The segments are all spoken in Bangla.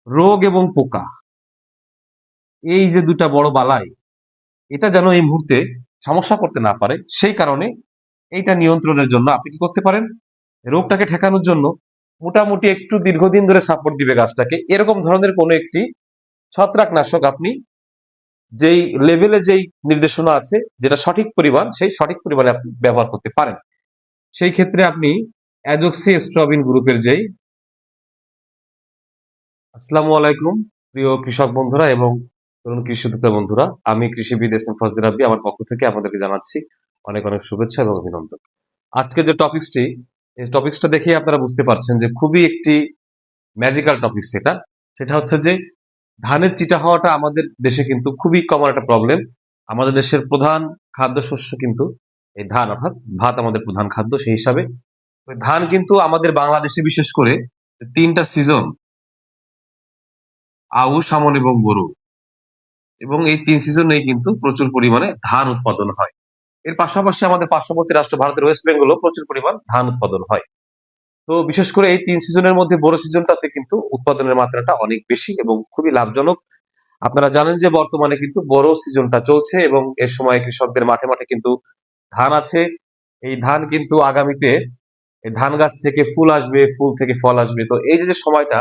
রোগ এবং পোকা, এই যে দুটা বড় বালাই, এটা যেন এই মুহূর্তে সমস্যা করতে না পারে, সেই কারণে এইটা নিয়ন্ত্রণের জন্য আপনি কি করতে পারেন? রোগটাকে ঠেকানোর জন্য মোটামুটি একটু দীর্ঘদিন ধরে সাপোর্ট দিবে গাছটাকে, এরকম ধরনের কোনো একটি ছত্রাকনাশক আপনি যেই লেভেলে যেই নির্দেশনা আছে, যেটা সঠিক পরিমাণ, সেই সঠিক পরিমাণে আপনি ব্যবহার করতে পারেন। সেই ক্ষেত্রে আপনি অ্যাজোক্সিস্ট্রবিন গ্রুপের যেই, আসসালামু আলাইকুম প্রিয় কৃষক বন্ধুরা এবং তরুণ কৃষি উদ্যোক্তা বন্ধুরা, আমি কৃষিবিদ এস এম ফজলে রাব্বি, আমার পক্ষ থেকে আপনাদেরকে জানাচ্ছি অনেক অনেক শুভেচ্ছা এবং অভিনন্দন। আজকে যে টপিকসটি, এই টপিকসটা দেখেই আপনারা বুঝতে পারছেন যে খুবই একটি ম্যাজিক্যাল টপিকস। এটা সেটা হচ্ছে যে ধানের চিটা হওয়াটা আমাদের দেশে কিন্তু খুবই কমন একটা প্রবলেম। আমাদের দেশের প্রধান খাদ্যশস্য কিন্তু এই ধান, অর্থাৎ ভাত আমাদের প্রধান খাদ্য। সেই হিসাবে ওই ধান কিন্তু আমাদের বাংলাদেশে বিশেষ করে তিনটা সিজন, আউশ, আমন এবং বোরো, এবং এই তিন সিজনেই কিন্তু প্রচুর পরিমাণে ধান উৎপাদন হয়। এর পাশাপাশি আমাদের পার্শ্ববর্তী রাষ্ট্র ভারতের ওয়েস্ট বেঙ্গলও প্রচুর পরিমাণ ধান উৎপাদন হয়। তো বিশেষ করে এই তিন সিজনের মধ্যে বোরো সিজনটাতে কিন্তু উৎপাদনের মাত্রাটা অনেক বেশি এবং খুবই লাভজনক। আপনারা জানেন যে বর্তমানে কিন্তু বোরো সিজনটা চলছে এবং এর সময় কৃষকদের মাঠে মাঠে কিন্তু ধান আছে। এই ধান কিন্তু আগামীতে এই ধান গাছ থেকে ফুল আসবে, ফুল থেকে ফল আসবে। তো এই যে সময়টা,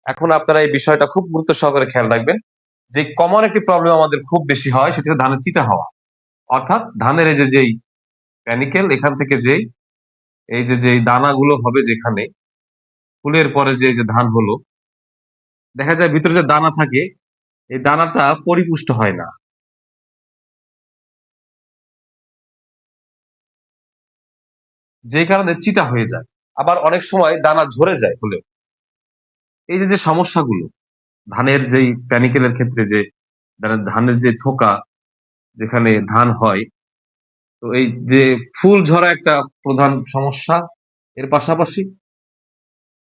এখন আপনারা এই বিষয়টা খুব গুরুত্ব সহকারে খেয়াল রাখবেন যে কমন একটি প্রবলেম আমাদের খুব বেশি হয়, সেটা হচ্ছে ধানের চিটা হওয়া। অর্থাৎ ধানের এই যে যেই প্যানিকেল, এখান থেকে যেই এই যে যেই দানাগুলো হবে, যেখানে ফুলের পরে যে যে ধান হলো, দেখা যায় ভিতরে যে দানা থাকে, এই দানাটা পরিপুষ্ট হয় না, যে কারণে চিটা হয়ে যায়। আবার অনেক সময় দানা ঝরে যায় ফুলে। এই যে যে সমস্যাগুলো ধানের যেই প্যানিকেলের ক্ষেত্রে, যে ধানের যে থোকা, যেখানে ধান হয়, তো এই যে ফুল ঝরা একটা প্রধান সমস্যা। এর পাশাপাশি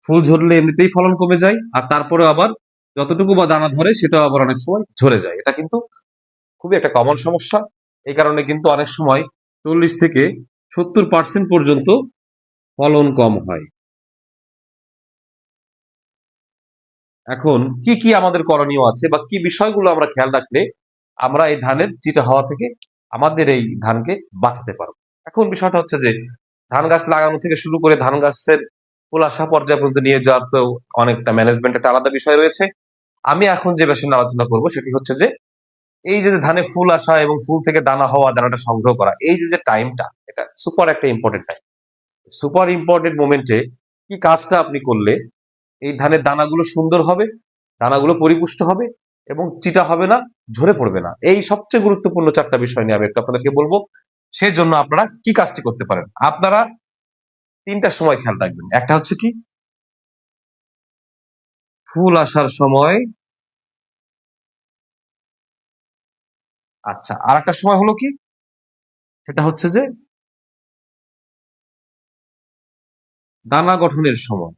ফুল ঝরলে এমনিতেই ফলন কমে যায়, আর তারপরে আবার যতটুকু বা দানা ধরে সেটা আবার অনেক সময় ঝরে যায়। এটা কিন্তু খুবই একটা কমন সমস্যা। এই কারণে কিন্তু অনেক সময় 40 থেকে 70% পর্যন্ত ফলন কম হয়। এখন কি কি আমাদের করণীয় আছে বা কি বিষয়গুলো আমরা খেয়াল রাখলে আমরা এই ধানের চিটা হওয়া থেকে আমাদের এই ধানকে বাঁচাতে পারবো? এখন বিষয়টা হচ্ছে যে ধান গাছ লাগানো থেকে শুরু করে ধান গাছের ফুল আসা পর্যায়ে পর্যন্ত নিয়ে যাওয়ার তো অনেকটা ম্যানেজমেন্ট, একটা আলাদা বিষয় রয়েছে। আমি এখন যে বিষয় নিয়ে আলোচনা করবো সেটি হচ্ছে যে এই যে ধানে ফুল আসা এবং ফুল থেকে দানা হওয়া, দানাটা সংগ্রহ করা, এই যে যে টাইমটা, এটা সুপার একটা ইম্পর্টেন্ট টাইম। সুপার ইম্পর্টেন্ট মোমেন্টে কি কাজটা আপনি করলে এই ধানের দানাগুলো সুন্দর হবে, দানাগুলো পরিপুষ্ট হবে এবং চিটা হবে না, ঝরে পড়বে না, এই সবচেয়ে গুরুত্বপূর্ণ চারটা বিষয় নিয়ে আমি একটু আপনাদেরকে বলবো। সেজন্য আপনারা কি কাজটি করতে পারেন? আপনারা তিনটা সময় খেয়াল রাখবেন। একটা হচ্ছে কি, ফুল আসার সময়। আচ্ছা, আর একটা সময় হলো কি, সেটা হচ্ছে যে দানা গঠনের সময়।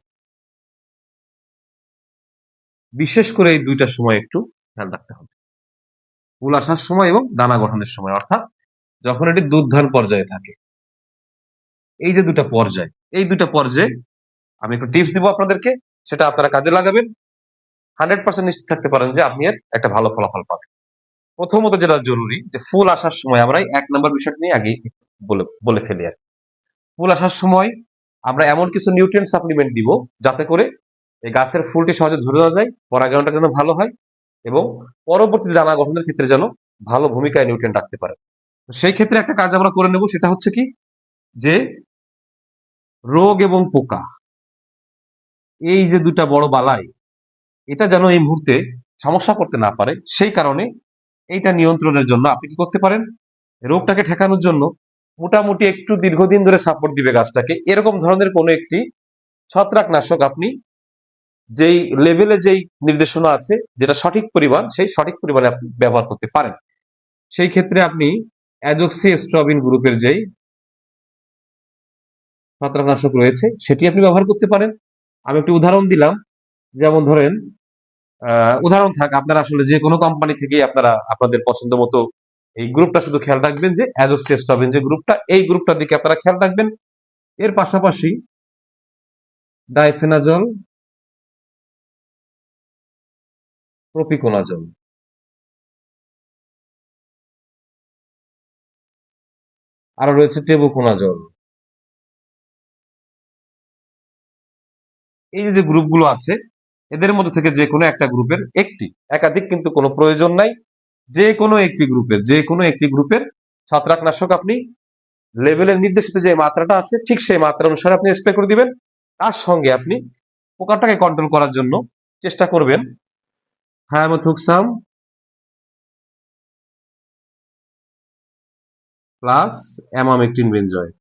বিশেষ করে এই দুইটা সময় একটু খেয়াল রাখতে হবে, ফুল আসার সময় এবং দানা গঠনের সময়, অর্থাৎ যখন এটি দুধ ধান পর্যায়ে থাকে। এই যে দুটা পর্যায়, এই দুটা পর্যায়ে আমি একটু টিপস দিব আপনাদেরকে, সেটা আপনারা কাজে লাগাবেন। 100% নিশ্চিত থাকতে পারেন যে আপনি এর একটা ভালো ফলাফল পাবেন। প্রথমত যেটা জরুরি, যে ফুল আসার সময় আমরা এক নম্বর বিষয়টা নিয়ে আগে বলে বলে ফেলি আর কি। ফুল আসার সময় আমরা এমন কিছু নিউট্রিয়েন্ট সাপ্লিমেন্ট দিব যাতে করে এই গাছের ফুলটি সহজে ঝরে না যায়, পরাগায়নটা যেন ভালো হয় এবং পরবর্তী দানা গঠনের ক্ষেত্রে যেন ভালো ভূমিকায় নিউট্রিয়েন্ট রাখতে পারে। তো সেই ক্ষেত্রে একটা কাজ আমরা করে নেব, সেটা হচ্ছে কি, যে রোগ এবং পোকা, এই যে দুটা বড় বালাই, এটা যেন এই মুহূর্তে সমস্যা করতে না পারে, সেই কারণে এইটা নিয়ন্ত্রণের জন্য আপনি কি করতে পারেন? রোগটাকে ঠেকানোর জন্য মোটামুটি একটু দীর্ঘদিন ধরে সাপোর্ট দিবে গাছটাকে, এরকম ধরনের কোনো একটি ছত্রাকনাশক আপনি যেই লেভেলে যেই নির্দেশনা আছে, যেটা সঠিক পরিমাণ, সেই সঠিক পরিমাণে আপনি ব্যবহার করতে পারেন। সেই ক্ষেত্রে আপনি অ্যাজোক্সিস্ট্রবিন গ্রুপের যেই ছত্রাকনাশক রয়েছে সেটি আপনি ব্যবহার করতে পারেন। আমি একটি উদাহরণ দিলাম, যেমন ধরেন, উদাহরণ থাক, আপনারা আসলে যে কোনো কোম্পানি থেকেই আপনারা আপনাদের পছন্দ মতো এই গ্রুপটা শুধু খেয়াল রাখবেন, যে অ্যাজোক্সিস্ট্রবিন যে গ্রুপটা, এই গ্রুপটার দিকে আপনারা খেয়াল রাখবেন। এর পাশাপাশি ডাইফেনাজল, প্রপিকোনাজল। আরো রয়েছে টেবুকোনাজল। এই যে গ্রুপগুলো আছে এদের মধ্যে থেকে যে কোনো একটা গ্রুপের একটি, একাধিক কিন্তু কোনো প্রয়োজন নাই, যে কোনো একটি গ্রুপের ছত্রাকনাশক আপনি লেভেলের নির্দেশিত যে মাত্রাটা আছে ঠিক সেই মাত্রা অনুসারে আপনি স্প্রে করে দিবেন। তার সঙ্গে আপনি পোকাটাকে কন্ট্রোল করার জন্য চেষ্টা করবেন থায়ামোথক্সাম প্লাস অ্যামামেকটিন বেনজয়েড।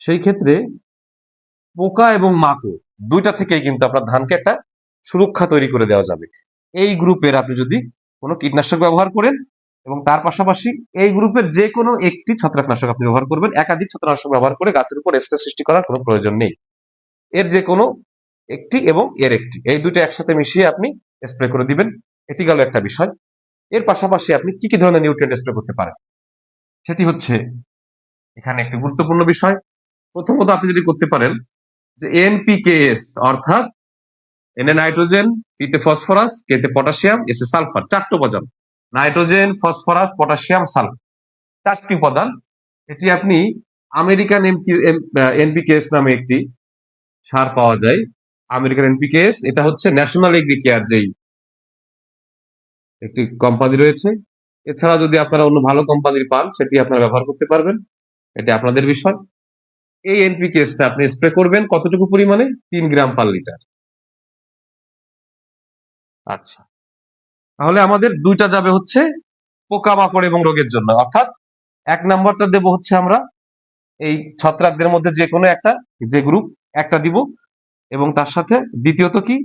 সেই ক্ষেত্রে পোকা এবং মাকড় দুইটা থেকেই কিন্তু আপনার ধানকে একটা সুরক্ষা তৈরি করে দেওয়া যাবে। এই গ্রুপের আপনি যদি কোনো কীটনাশক ব্যবহার করেন এবং তার পাশাপাশি এই গ্রুপের যে কোনো একটি ছত্রাকনাশক আপনি ব্যবহার করবেন, একাধিক ছত্রাকনাশক ব্যবহার করে গাছের উপর স্ট্রেস সৃষ্টি করার কোনো প্রয়োজন নেই। এর যে কোনো একটি এবং এর একটি, এই দুটো একসাথে মিশিয়ে আপনি স্প্রে করে দিবেন। এটি গেল একটা বিষয়। এর পাশাপাশি আপনি কি কি ধরনের নিউট্রিয়েন্ট স্প্রে করতে পারেন সেটি হচ্ছে এখানে একটি গুরুত্বপূর্ণ বিষয়। প্রথমত আপনি যদি করতে পারেন যে এনপিকেএস, অর্থাৎ এন এ নাইট্রোজেন, পিতে ফসফরাস, কেতে পটাশিয়াম, এসে সালফার, চারটি উপাদান, নাইট্রোজেন, ফসফরাস, পটাশিয়াম, সালফার, চারটি উপাদান। এটি আপনি আমেরিকান এনপিকেএস নামে একটি সার পাওয়া যায়। আমেরিকান এনপিকেএস এটা হচ্ছে ন্যাশনাল এগ্রি কেয়ার যেই একটি কোম্পানি রয়েছে। এছাড়া যদি আপনারা অন্য ভালো কোম্পানির পান সেটি আপনারা ব্যবহার করতে পারবেন, এটি আপনাদের বিষয়। এই এনপিকেএসটা আপনি স্প্রে করবেন কতটুকু পরিমাণে? 3 গ্রাম পার লিটার। আচ্ছা, তাহলে আমাদের দুইটা যাবে হচ্ছে পোকামাকড় এবং রোগের জন্য, অর্থাৎ 1 নম্বরটা দেব হচ্ছে আমরা এই ছত্রাকদের মধ্যে যে কোনো একটা, যে গ্রুপ একটা দিব, এবং তার সাথে দ্বিতীয়ত কি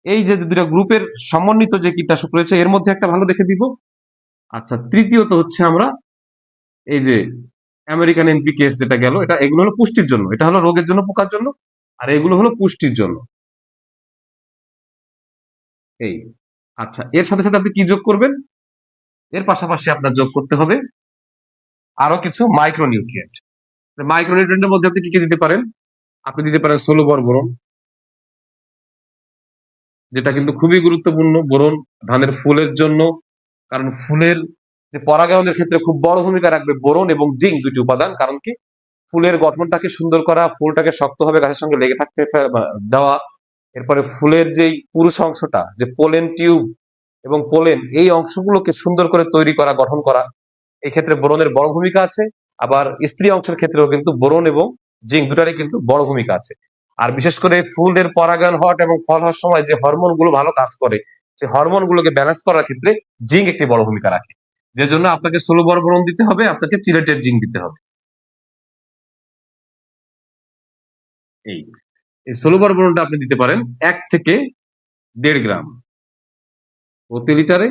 এই যে দুটো গ্রুপের সমন্বিত যে কীটনাশক রয়েছে এর মধ্যে একটা ভালো দেখে দিব। আচ্ছা, তৃতীয়ত হচ্ছে আমরা এই যে আমেরিকান এনপিকেএস যেটা গেল, এটা এগুলো হলো পুষ্টির জন্য, এটা হলো রোগের জন্য, পোকার জন্য, আর এগুলো হলো পুষ্টির জন্য। এই আচ্ছা, এর সাথে সাথে আপনি কি যোগ করবেন? এর পাশাপাশি আপনার যোগ করতে হবে আরো কিছু মাইক্রোনিউট্রিয়েন্ট। মাইক্রোনিউট্রিয়েন্টের মধ্যে আপনি কি কি দিতে পারেন? আপনি দিতে পারেন ষোলবার বোরন, যেটা কিন্তু খুবই গুরুত্বপূর্ণ বোরন ধানের ফুলের জন্য, কারণ ফুলের যে পরাগায়নের ক্ষেত্রে খুব বড় ভূমিকা রাখবে বোরন এবং জিঙ্ক, দুটি উপাদান। কারণ কি, ফুলের গঠনটাকে সুন্দর করা, ফুলটাকে শক্তভাবে গাছের সঙ্গে লেগে থাকতে দেওয়া, এরপরে ফুলের যেই পুরুষ অংশটা, যে পোলেন টিউব এবং পোলেন, এই অংশগুলোকে সুন্দর করে তৈরি করা, গঠন করা, এই ক্ষেত্রে বোরনের বড় ভূমিকা আছে। আবার স্ত্রী অংশের ক্ষেত্রেও কিন্তু বোরন এবং জিঙ্ক দুটারই কিন্তু বড় ভূমিকা আছে। আর বিশেষ করে ফুলের পরাগায়ন হওয়া এবং ফল হওয়ার সময় যে হরমোন গুলো ভালো কাজ করে, সেই হরমোন গুলোকে ব্যালেন্স করার ক্ষেত্রে জিঙ্ক একটি বড় ভূমিকা রাখে। যে জন্য আপনাকে ষোলবার বোরন দিতে হবে, আপনাকে চিলেটেড জিঙ্ক দিতে হবে। এই এই ষোলবার বোরনটা আপনি দিতে পারেন 1 থেকে 1.5 গ্রাম প্রতি লিটারে।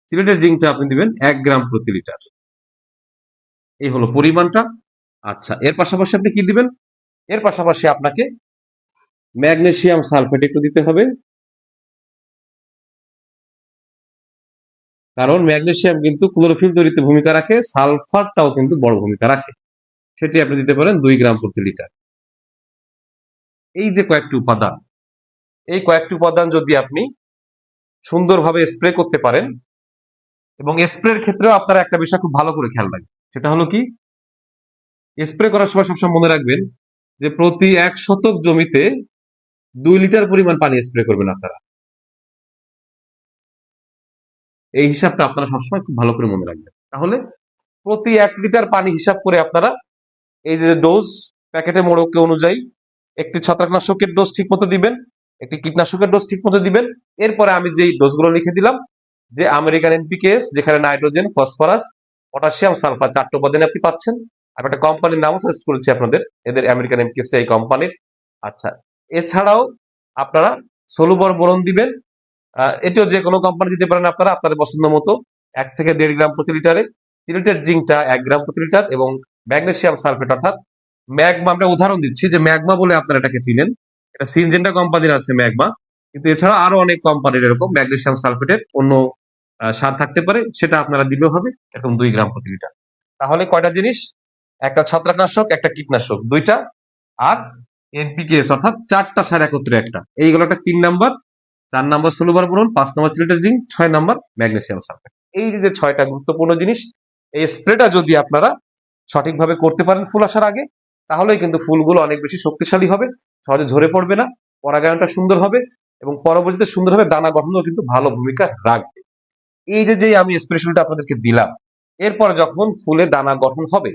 চিলেটেড জিঙ্কটা আপনি দিবেন 1 গ্রাম প্রতি লিটার। এই হলো পরিমাণটা। আচ্ছা, এর পাশাপাশি আপনি কি দিবেন? এর পাশাপাশি আপনাকে ম্যাগনেসিয়াম সালফেট একটু দিতে হবে, কারণ ম্যাগনেসিয়াম কিন্তু ক্লোরোফিল তৈরিতে ভূমিকা রাখে, সালফারটাও কিন্তু বড় ভূমিকা রাখে। সেটি আপনি দিতে পারেন 2 গ্রাম প্রতি লিটার। এই যে কয়েকটি উপাদান, এই কয়েকটি উপাদান যদি আপনি সুন্দরভাবে স্প্রে করতে পারেন, এবং স্প্রের ক্ষেত্রেও আপনারা একটা বিষয় খুব ভালো করে খেয়াল রাখবেন, সেটা হলো কি, স্প্রে করার সময় সবসময় মনে রাখবেন যে প্রতি 1 শতক জমিতে 2 লিটার পরিমাণ পানি স্প্রে করবেন আপনারা। এই হিসাবটা আপনারা সবসময় খুব ভালো করে মনে রাখবেন। তাহলে প্রতি 1 লিটার পানি হিসাব করে আপনারা এই যে ডোজ, প্যাকেটে মোড়কে অনুযায়ী একটি ছত্রাকনাশকের ডোজ ঠিক মতো দিবেন, একটি কীটনাশকের ডোজ ঠিক মতো দিবেন। এরপরে আমি যেই ডোজগুলো লিখে দিলাম, যে আমেরিকান এনপিকেএস, যেখানে নাইট্রোজেন, ফসফরাস, পটাশিয়াম, সালফার, 4টি উপাদান আপনি পাচ্ছেন। আমি একটা কোম্পানির নামও সাজেস্ট করেছি আপনাদের, এদের আমেরিকান এনপিকেএসটা এই কোম্পানির। আচ্ছা, এছাড়াও আপনারা ষোলবার বোরন দিবেন। এটিও যে কোনো কোম্পানি দিতে পারেন আপনারা আপনাদের পছন্দ মতো, 1 থেকে 1.5 গ্রাম প্রতি লিটারে। সিলেটের জিঙ্কটা 1 গ্রাম প্রতি লিটার, এবং ম্যাগনেসিয়াম সালফেট অর্থাৎ ম্যাগমা, আমরা উদাহরণ দিচ্ছি যে ম্যাগমা বলে আপনারা এটাকে চিনেন, এটা সিনজেন্টা কোম্পানির আছে ম্যাগমা, কিন্তু এছাড়া আরো অনেক কোম্পানির এরকম ম্যাগনেসিয়াম সালফেটের অন্য সার থাকতে পারে, সেটা আপনারা দিলেও হবে, এরকম 2 গ্রাম প্রতি লিটার। তাহলে কয়টা জিনিস? একটা ছত্রাকনাশক, একটা কীটনাশক, দুইটা, আর এনপিকেএস অর্থাৎ 4টা সার একত্রে একটা, এইগুলো একটা 3 number, 4 number Solubor boron, 5 number chelated zinc, 6 number magnesium sulphate. এই যে 6টা গুরুত্বপূর্ণ জিনিস, এই স্প্রেটা যদি আপনারা সঠিকভাবে করতে পারেন ফুল আসার আগে, তাহলেই কিন্তু ফুলগুলো অনেক বেশি শক্তিশালী হবে, সহজে ঝরে পড়বে না, পরাগায়নটা সুন্দর হবে এবং পরবর্তীতে সুন্দরভাবে দানা গঠনও কিন্তু ভালো ভূমিকা রাখবে। এই যে আমি স্প্রেশনটা আপনাদেরকে দিলাম, এরপর যখন ফুলে দানা গঠন হবে,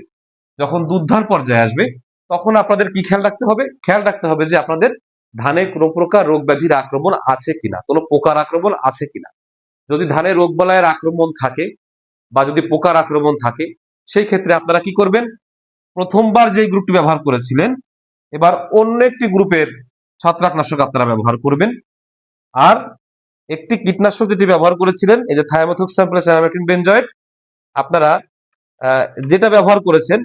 যখন দুধার পর্যায়ে আসবে, তখন আপনাদের কি খেয়াল রাখতে হবে? খেয়াল রাখতে হবে যে আপনাদের ধানে কোনো প্রকার রোগ ব্যাধির আক্রমণ আছে কিনা, কোনো পোকার আক্রমণ আছে কিনা। যদি ধানে রোগ বালাইয়ের আক্রমণ থাকে বা যদি পোকার আক্রমণ থাকে, সেই ক্ষেত্রে আপনারা কি করবেন? প্রথমবার যে গ্রুপটি ব্যবহার করেছিলেন, এবার অন্য একটি গ্রুপের ছত্রাকনাশক আপনারা ব্যবহার করবেন। আর একটি কীটনাশক যেটি ব্যবহার করেছিলেন, এই যে থায়ামেথক্সাম প্লাস অ্যামাইটিন বেনজয়েট, আপনারা যেটা ব্যবহার করেছেন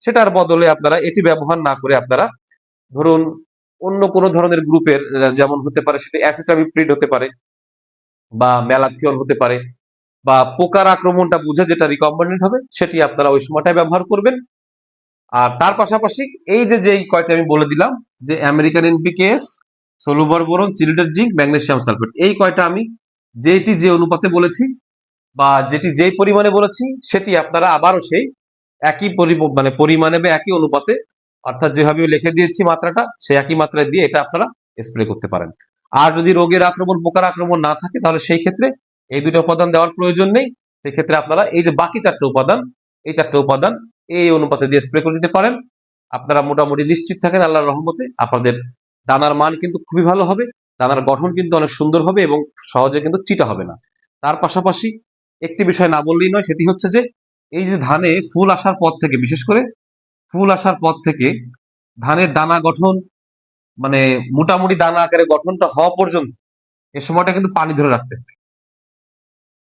সেটার বদলে আপনারা এটি ব্যবহার না করে আপনারা ধরুন অন্য কোনো ধরনের গ্রুপের, যেমন হতে পারে সেটি অ্যাসিটামিপ্রিড হতে পারে বা ম্যালাথিয়ন হতে পারে, বা পোকার আক্রমণটা বুঝে যেটা রিকম্বাইন্ড হবে সেটি আপনারা ওই সময়টায় ব্যবহার করবেন। আর তার পাশাপাশি এই যেই কয়টা আমি বলে দিলাম, যে American NPKS, Solubor boron, chelated zinc, magnesium sulphate, এই কয়টা আমি যেটি যে অনুপাতে বলেছি বা যেটি যেই পরিমাণে বলেছি, সেটি আপনারা আবারও সেই একই পরিমাণে বা একই অনুপাতে, অর্থাৎ যেভাবে লিখে দিয়েছি মাত্রাটা, সেই একই মাত্রায় দিয়ে এটা আপনারা স্প্রে করতে পারেন। আর যদি রোগের আক্রমণ, পোকার আক্রমণ না থাকে, তাহলে সেই ক্ষেত্রে এই দুটো উপাদান দেওয়ার প্রয়োজন নেই। সেক্ষেত্রে আপনারা এই যে বাকি 4টে উপাদান, এই 4টে উপাদান এই অনুপাতে দিয়ে স্প্রে করে দিতে পারেন। আপনারা মোটামুটি নিশ্চিত থাকেন আল্লাহর রহমতে আপনাদের দানার মান কিন্তু খুবই ভালো হবে, দানার গঠন কিন্তু অনেক সুন্দর হবে এবং সহজে কিন্তু চিটা হবে না। তার পাশাপাশি একটি বিষয় না বললেই নয়, সেটি হচ্ছে যে এই যে ধানে ফুল আসার পর থেকে, বিশেষ করে ফুল আসার পর থেকে ধানের দানা গঠন, মানে মোটামুটি দানা আকারে গঠনটা হওয়া পর্যন্ত, এ সময়টা কিন্তু পানি ধরে রাখতে হবে।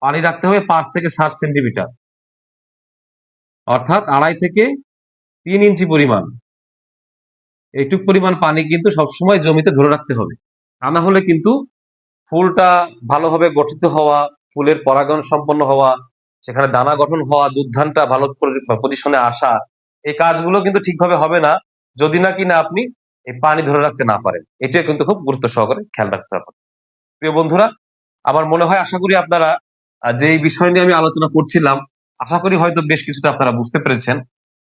পানি রাখতে হবে 5 থেকে 7 সেন্টিমিটার, অর্থাৎ 2.5 থেকে 3 ইঞ্চি পরিমাণ। এইটুক পরিমাণ পানি কিন্তু সবসময় জমিতে ধরে রাখতে হবে। তা না হলে কিন্তু ফুলটা ভালোভাবে গঠিত হওয়া, ফুলের পরাগায়ন সম্পন্ন হওয়া, সেখানে দানা গঠন হওয়া, দুধধানটা ভালো পজিশনে আসা, এই কাজগুলো কিন্তু ঠিকভাবে হবে না যদি না কিনা আপনি এই পানি ধরে রাখতে না পারেন। এটা কিন্তু খুব গুরুত্ব সহকারে খেয়াল রাখতে হবে। প্রিয় বন্ধুরা, আমার মনে হয়, আশা করি আপনারা যে এই বিষয় নিয়ে আমি আলোচনা করছিলাম, আশা করি হয়তো বেশ কিছুটা আপনারা বুঝতে পেরেছেন।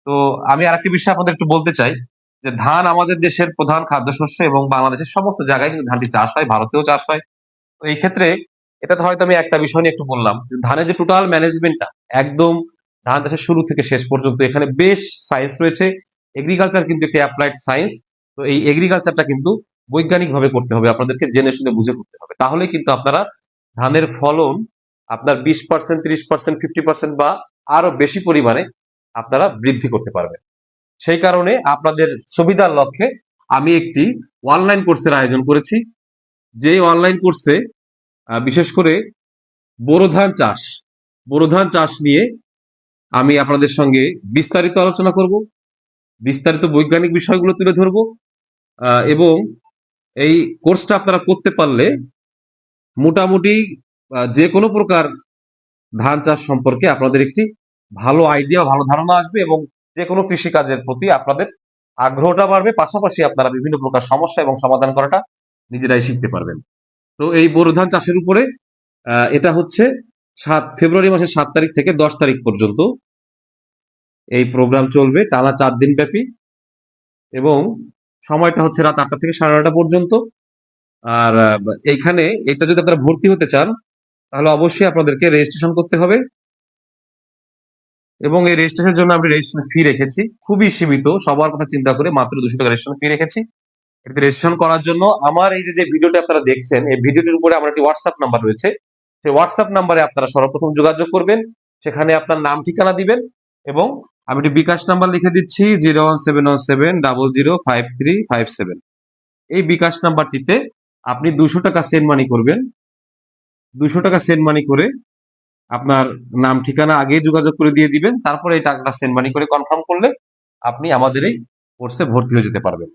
তো আমি আরেকটি বিষয় আপনাদের একটু বলতে চাই, যে ধান আমাদের দেশের প্রধান খাদ্যশস্য এবং বাংলাদেশের সমস্ত জায়গায় কিন্তু ধানটি চাষ হয়, ভারতেও চাষ হয়। তো এই ক্ষেত্রে এটাতে হয়তো আমি একটা বিষয় নিয়ে একটু বললাম, ধানের যে টোটাল ম্যানেজমেন্টটা একদম ধান চাষের শুরু থেকে শেষ পর্যন্ত, এখানে বেশ সায়েন্স রয়েছে। এগ্রিকালচার কিন্তু একটি অ্যাপ্লাইড সায়েন্স। তো এই এগ্রিকালচারটা কিন্তু বৈজ্ঞানিক ভাবে করতে হবে, আপনাদেরকে জেনে শুনে বুঝে করতে হবে। তাহলে কিন্তু আপনারা ধানের ফলন আপনার 20%, 30%, 50% বা আরো বেশি পরিমাণে আপনারা বৃদ্ধি করতে পারবেন। সেই কারণে আপনাদের সুবিধার লক্ষ্যে আমি একটি অনলাইন কোর্সের আয়োজন করেছি। যে অনলাইন কোর্সে বিশেষ করে বোরো ধান চাষ নিয়ে আমি আপনাদের সঙ্গে বিস্তারিত আলোচনা করব, বিস্তারিত বৈজ্ঞানিক বিষয়গুলো তুলে ধরব, এবং এই কোর্সটা আপনারা করতে পারলে মোটামুটি যে কোনো প্রকার ধান চাষ সম্পর্কে আপনাদের একটি ভালো আইডিয়া, ভালো ধারণা আসবে এবং যে কোনো কৃষিকাজের প্রতি আপনাদের আগ্রহটা বাড়বে। পাশাপাশি আপনারা বিভিন্ন প্রকার সমস্যা এবং সমাধান করাটা নিজেরাই শিখতে পারবেন। তো এই বোরো ধান চাষের উপরে এটা হচ্ছে ফেব্রুয়ারি মাসের 7 তারিখ থেকে 10 তারিখ পর্যন্ত এই প্রোগ্রাম চলবে, টানা 4 দিন ব্যাপী, এবং সময়টা হচ্ছে রাত 8টা থেকে 9:30 পর্যন্ত। আর এইখানে এটা যদি আপনারা ভর্তি হতে চান, তাহলে অবশ্যই আপনাদেরকে রেজিস্ট্রেশন করতে হবে, এবং এই রেজিস্ট্রেশনের জন্য আমি রেজিস্ট্রেশন ফি রেখেছি খুবই সীমিত, সবার কথা চিন্তা করে মাত্র 200 টাকা রেজিস্ট্রেশন ফি রেখেছি। এতে রেজিস্ট্রেশন করার জন্য আমার এই যে ভিডিওটা আপনারা দেখছেন, এই ভিডিওটির উপরে আমার একটি হোয়াটসঅ্যাপ নাম্বার রয়েছে। সেই হোয়াটসঅ্যাপ নাম্বারে আপনারা সর্বপ্রথম যোগাযোগ করবেন, সেখানে আপনার নাম ঠিকানা দিবেন, এবং আমি একটি বিকাশ নাম্বার লিখে দিচ্ছি 01717005357। এই বিকাশ নাম্বারটিতে আপনি 200 টাকা সেন্ড মানি করবেন। 200 টাকা সেন্ড মানি করে আপনার নাম ঠিকানা আগে যোগাযোগ করে দিয়ে দিবেন, তারপরে এই টাকাটা সেন্ড মানি করে কনফার্ম করলে আপনি আমাদের এই কোর্সে ভর্তি হয়ে যেতে পারবেন।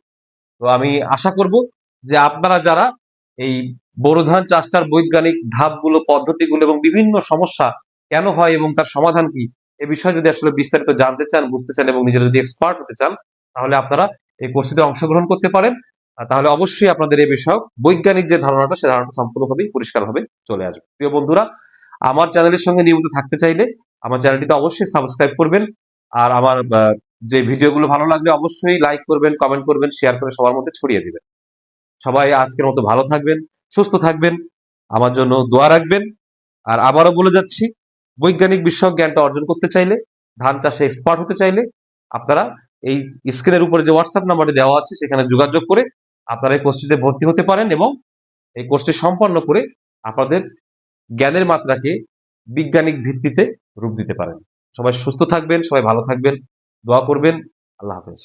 তো আমি আশা করব যে আপনারা যারা এই বোরো ধান চাষটার বৈজ্ঞানিক ধাপগুলো, পদ্ধতিগুলো এবং বিভিন্ন সমস্যা কেন হয় এবং তার সমাধান কি, এ বিষয়ে যদি আসলে বিস্তারিত জানতে চান, বুঝতে চান এবং নিজেরা যদি এক্সপার্ট হতে চান, তাহলে আপনারা এই কোর্সটিতে অংশগ্রহণ করতে পারেন। তাহলে অবশ্যই আপনাদের এই বিষয়ক বৈজ্ঞানিক যে ধারণাটা, সে ধারণাটা সম্পূর্ণভাবেই পরিষ্কারভাবে চলে আসবে। প্রিয় বন্ধুরা, আমার চ্যানেলের সঙ্গে নিয়মিত থাকতে চাইলে আমার চ্যানেলটিতে অবশ্যই সাবস্ক্রাইব করবেন। আর আমার যে ভিডিওগুলো ভালো লাগলে অবশ্যই লাইক করবেন, কমেন্ট করবেন, শেয়ার করে সবার মধ্যে ছড়িয়ে দিবেন। সবাই আজকের মতো ভালো থাকবেন, সুস্থ থাকবেন, আমার জন্য দোয়া রাখবেন। আর আবারও বলে যাচ্ছি, বৈজ্ঞানিক বিষয়ক জ্ঞানটা অর্জন করতে চাইলে, ধান চাষে এক্সপার্ট হতে চাইলে আপনারা এই স্ক্রিনের উপরে যে হোয়াটসঅ্যাপ নাম্বারটি দেওয়া আছে সেখানে যোগাযোগ করে আপনারা এই কোর্সটিতে ভর্তি হতে পারেন এবং এই কোর্সটি সম্পন্ন করে আপনাদের জ্ঞানের মাত্রাকে বিজ্ঞানিক ভিত্তিতে রূপ দিতে পারেন। সবাই সুস্থ থাকবেন, সবাই ভালো থাকবেন, দোয়া করবেন। আল্লাহ হাফেজ।